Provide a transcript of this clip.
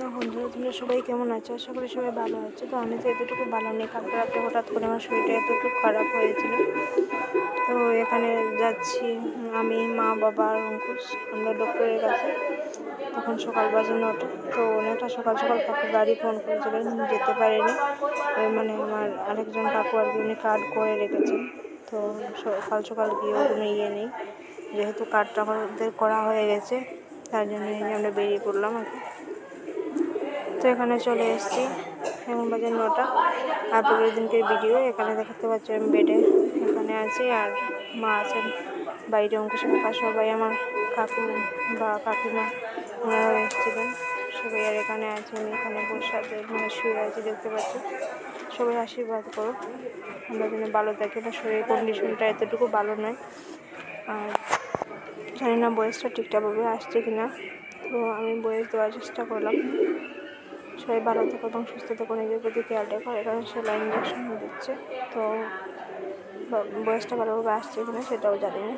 বন্ধুরা, তোমরা সবাই কেমন আছো? আশা করি সবাই ভালো আছো। তো আমি তো এতটুকু ভালো নেই। কালকে রাতে হঠাৎ করে আমার শরীরটা এতটুকু খারাপ হয়েছিল। তো এখানে যাচ্ছি আমি, মা, বাবা আর অঙ্কুশ, আমরা ডক্টরের কাছে। তখন সকাল বাজে 9টা। তো অনেকটা সকাল সকাল কাকু গাড়ি ফোন করেছিলেন, যেতে পারিনি। মানে আমার আরেকজন কাকু আর কি, উনি কার্ড করে রেখেছেন। তো সকাল সকাল গিয়েও কোনো নেই, যেহেতু কার্ডটা আমাদের করা হয়ে গেছে, তার জন্য আমরা বেরিয়ে পড়লাম আর কি। তো এখানে চলে এসেছি, এখন বাজে 9টা। আর পরের দিনকের ভিডিও এখানে দেখাতে পাচ্ছি। আমি বেডে এখানে আছি আর মা আছেন বাইরে। অঙ্কুশ কাকা সবাই, আমার কাকু বা কাকিমা, ওনারাও এসেছিলেন সবাই। আর এখানে আছে, আমি এখানে বসে মানে শুয়ে আছি, দেখতে পাচ্ছি। সবাই আশীর্বাদ করো আমরা যেন ভালো থাকি। আমার শরীরের কন্ডিশনটা এতটুকু ভালো নয়, আর জানি না বয়সটা ঠিকঠাকভাবে আসছে কিনা। তো আমি বয়স দেওয়ার চেষ্টা করলাম। সবাই ভালো থেকো এবং সুস্থ থেকো, নিজের প্রতি খেয়াল রেখো। এখানে সেলাই ইঞ্জেকশন দিচ্ছে, তো বয়সটা ভালোভাবে আসছে কিনা সেটাও জানি না।